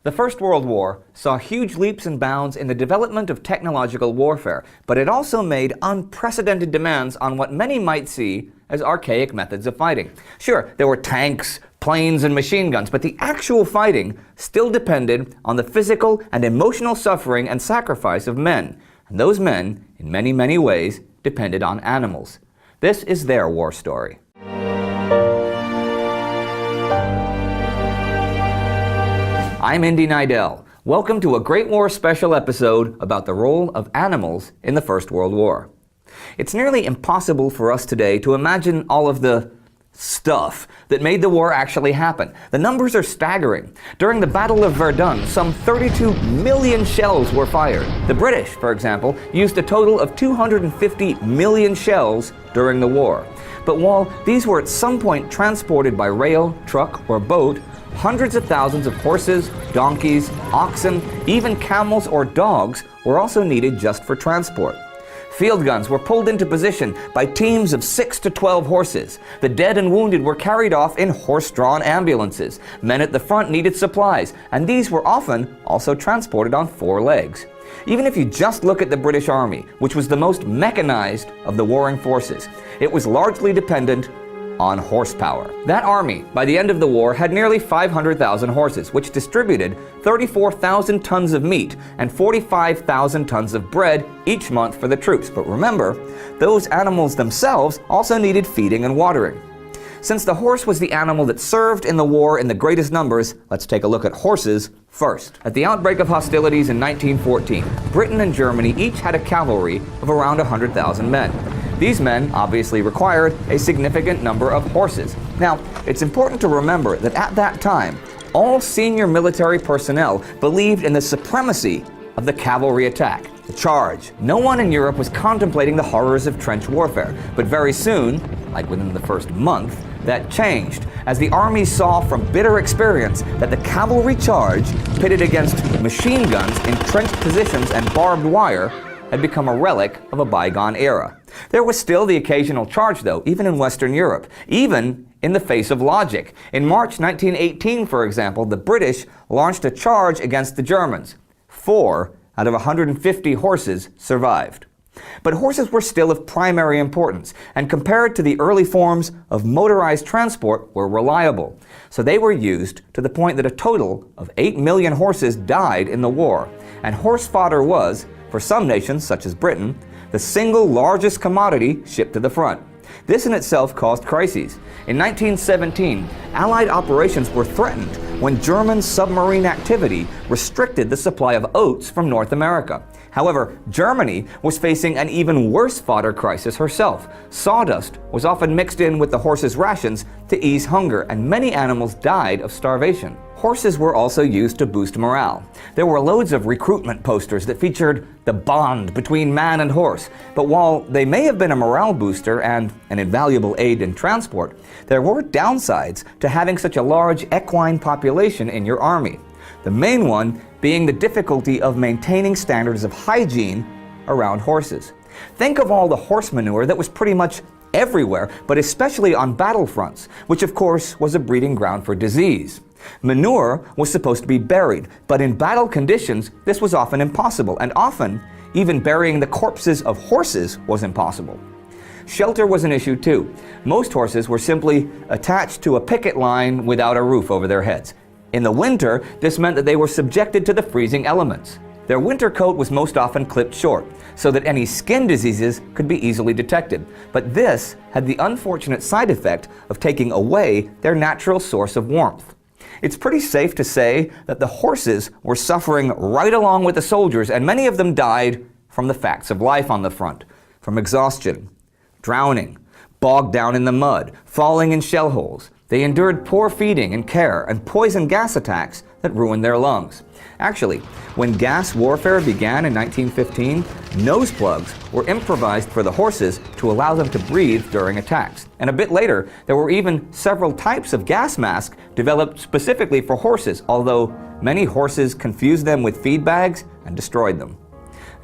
The First World War saw huge leaps and bounds in the development of technological warfare, but it also made unprecedented demands on what many might see as archaic methods of fighting. Sure, there were tanks, planes, and machine guns, but the actual fighting still depended on the physical and emotional suffering and sacrifice of men. And those men, in many, many ways, depended on animals. This is their war story. I'm Indy Nidell. Welcome to a Great War special episode about the role of animals in the First World War. It's nearly impossible for us today to imagine all of the stuff that made the war actually happen. The numbers are staggering. During the Battle of Verdun, some 32 million shells were fired. The British, for example, used a total of 250 million shells during the war. But while these were at some point transported by rail, truck, or boat, hundreds of thousands of horses, donkeys, oxen, even camels or dogs were also needed just for transport. Field guns were pulled into position by teams of 6 to 12 horses. The dead and wounded were carried off in horse-drawn ambulances. Men at the front needed supplies, and these were often also transported on 4 legs. Even if you just look at the British Army, which was the most mechanized of the warring forces, it was largely dependent on horsepower. That army, by the end of the war, had nearly 500,000 horses, which distributed 34,000 tons of meat and 45,000 tons of bread each month for the troops. But remember, those animals themselves also needed feeding and watering. Since the horse was the animal that served in the war in the greatest numbers, let's take a look at horses first. At the outbreak of hostilities in 1914, Britain and Germany each had a cavalry of around 100,000 men. These men obviously required a significant number of horses. Now, it's important to remember that at that time, all senior military personnel believed in the supremacy of the cavalry attack, the charge. No one in Europe was contemplating the horrors of trench warfare, but very soon, like within the first month, that changed, as the armies saw from bitter experience that the cavalry charge, pitted against machine guns in trenched positions and barbed wire, had become a relic of a bygone era. There was still the occasional charge, though, even in Western Europe, even in the face of logic. In March 1918, for example, the British launched a charge against the Germans. 4 out of 150 horses survived. But horses were still of primary importance, and compared to the early forms of motorized transport, were reliable. So they were used to the point that a total of 8 million horses died in the war, and horse fodder was, for some nations, such as Britain, the single largest commodity shipped to the front. This in itself caused crises. In 1917, Allied operations were threatened when German submarine activity restricted the supply of oats from North America. However, Germany was facing an even worse fodder crisis herself. Sawdust was often mixed in with the horses' rations to ease hunger, and many animals died of starvation. Horses were also used to boost morale. There were loads of recruitment posters that featured the bond between man and horse. But while they may have been a morale booster and an invaluable aid in transport, there were downsides to having such a large equine population in your army. The main one being the difficulty of maintaining standards of hygiene around horses. Think of all the horse manure that was pretty much everywhere, but especially on battlefronts, which of course was a breeding ground for disease. Manure was supposed to be buried, but in battle conditions, this was often impossible, and often, even burying the corpses of horses was impossible. Shelter was an issue too. Most horses were simply attached to a picket line without a roof over their heads. In the winter, this meant that they were subjected to the freezing elements. Their winter coat was most often clipped short, so that any skin diseases could be easily detected. But this had the unfortunate side effect of taking away their natural source of warmth. It's pretty safe to say that the horses were suffering right along with the soldiers, and many of them died from the facts of life on the front, from exhaustion, drowning, bogged down in the mud, falling in shell holes. They endured poor feeding and care and poison gas attacks that ruined their lungs. Actually, when gas warfare began in 1915, nose plugs were improvised for the horses to allow them to breathe during attacks. And a bit later, there were even several types of gas masks developed specifically for horses, although many horses confused them with feed bags and destroyed them.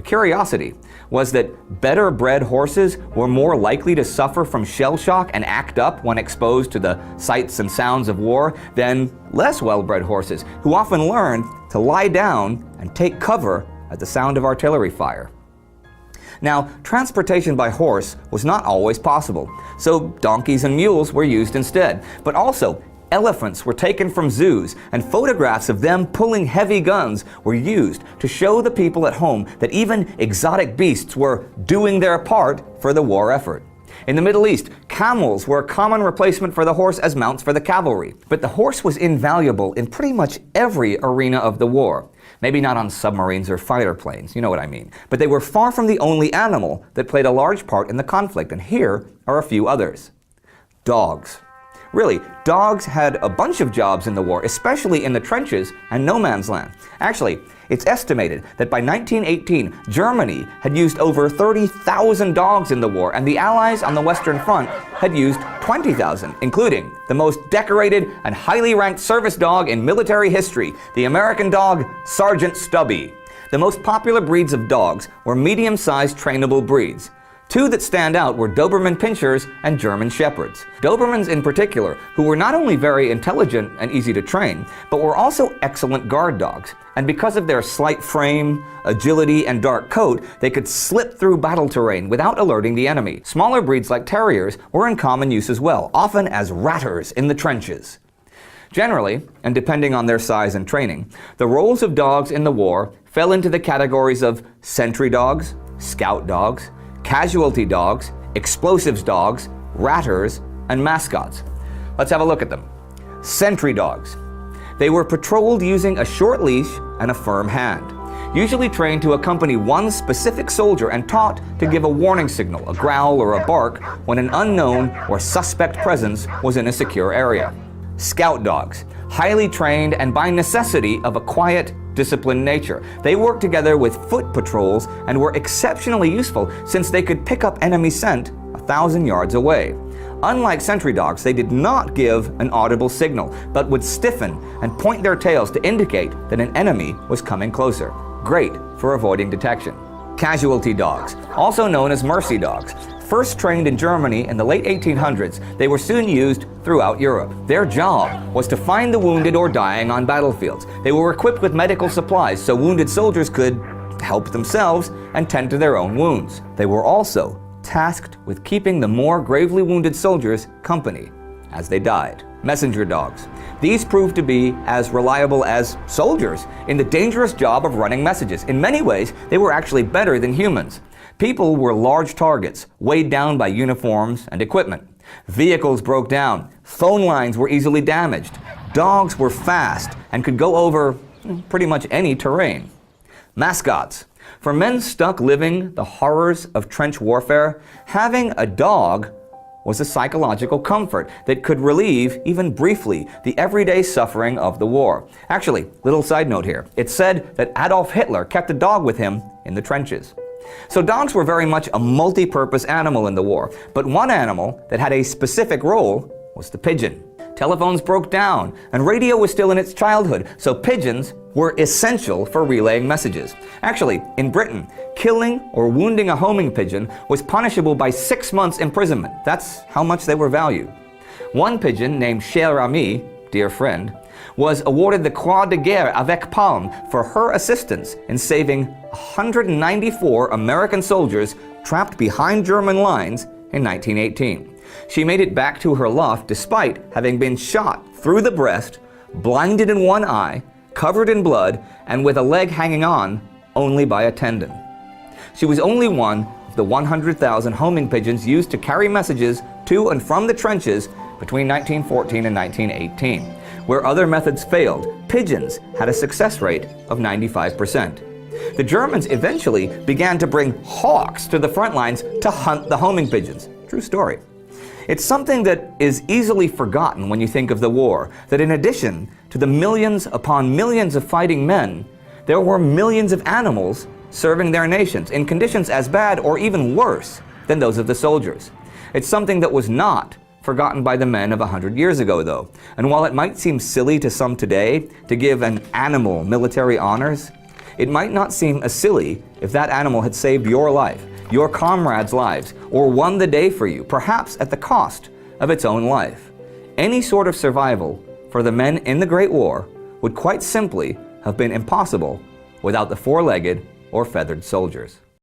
A curiosity was that better bred horses were more likely to suffer from shell shock and act up when exposed to the sights and sounds of war than less well-bred horses, who often learned to lie down and take cover at the sound of artillery fire. Now, transportation by horse was not always possible, so donkeys and mules were used instead. But also, elephants were taken from zoos, and photographs of them pulling heavy guns were used to show the people at home that even exotic beasts were doing their part for the war effort. In the Middle East, camels were a common replacement for the horse as mounts for the cavalry. But the horse was invaluable in pretty much every arena of the war. Maybe not on submarines or fighter planes, you know what I mean. But they were far from the only animal that played a large part in the conflict, and here are a few others. Dogs. Really, dogs had a bunch of jobs in the war, especially in the trenches and no man's land. Actually, it's estimated that by 1918, Germany had used over 30,000 dogs in the war, and the Allies on the Western Front had used 20,000, including the most decorated and highly ranked service dog in military history, the American dog, Sergeant Stubby. The most popular breeds of dogs were medium-sized trainable breeds. Two that stand out were Doberman Pinschers and German Shepherds. Dobermans in particular, who were not only very intelligent and easy to train, but were also excellent guard dogs. And because of their slight frame, agility, and dark coat, they could slip through battle terrain without alerting the enemy. Smaller breeds like terriers were in common use as well, often as ratters in the trenches. Generally, and depending on their size and training, the roles of dogs in the war fell into the categories of sentry dogs, scout dogs, casualty dogs, explosives dogs, ratters, and mascots. Let's have a look at them. Sentry dogs. They were patrolled using a short leash and a firm hand, usually trained to accompany one specific soldier and taught to give a warning signal, a growl or a bark, when an unknown or suspect presence was in a secure area. Scout dogs. Highly trained and by necessity of a quiet, disciplined nature. They worked together with foot patrols and were exceptionally useful since they could pick up enemy scent 1,000 yards away. Unlike sentry dogs, they did not give an audible signal, but would stiffen and point their tails to indicate that an enemy was coming closer. Great for avoiding detection. Casualty dogs, also known as mercy dogs. First trained in Germany in the late 1800s, they were soon used throughout Europe. Their job was to find the wounded or dying on battlefields. They were equipped with medical supplies so wounded soldiers could help themselves and tend to their own wounds. They were also tasked with keeping the more gravely wounded soldiers company as they died. Messenger dogs. These proved to be as reliable as soldiers in the dangerous job of running messages. In many ways, they were actually better than humans. People were large targets, weighed down by uniforms and equipment. Vehicles broke down. Phone lines were easily damaged. Dogs were fast and could go over pretty much any terrain. Mascots. For men stuck living the horrors of trench warfare, having a dog was a psychological comfort that could relieve, even briefly, the everyday suffering of the war. Actually, little side note here. It's said that Adolf Hitler kept a dog with him in the trenches. So dogs were very much a multi-purpose animal in the war, but one animal that had a specific role was the pigeon. Telephones broke down, and radio was still in its childhood, so pigeons were essential for relaying messages. Actually, in Britain, killing or wounding a homing pigeon was punishable by 6 months imprisonment. That's how much they were valued. One pigeon named Cher Ami, dear friend, was awarded the Croix de Guerre avec Palme for her assistance in saving 194 American soldiers trapped behind German lines in 1918. She made it back to her loft despite having been shot through the breast, blinded in one eye, covered in blood, and with a leg hanging on only by a tendon. She was only one of the 100,000 homing pigeons used to carry messages to and from the trenches between 1914 and 1918. Where other methods failed, pigeons had a success rate of 95%. The Germans eventually began to bring hawks to the front lines to hunt the homing pigeons. True story. It's something that is easily forgotten when you think of the war, that in addition to the millions upon millions of fighting men, there were millions of animals serving their nations in conditions as bad or even worse than those of the soldiers. It's something that was not forgotten by the men of 100 years ago, though. And while it might seem silly to some today to give an animal military honors, It might not seem as silly if that animal had saved your life, your comrades' lives, or won the day for you, perhaps at the cost of its own life. Any sort of survival for the men in the Great War would quite simply have been impossible without the four-legged or feathered soldiers.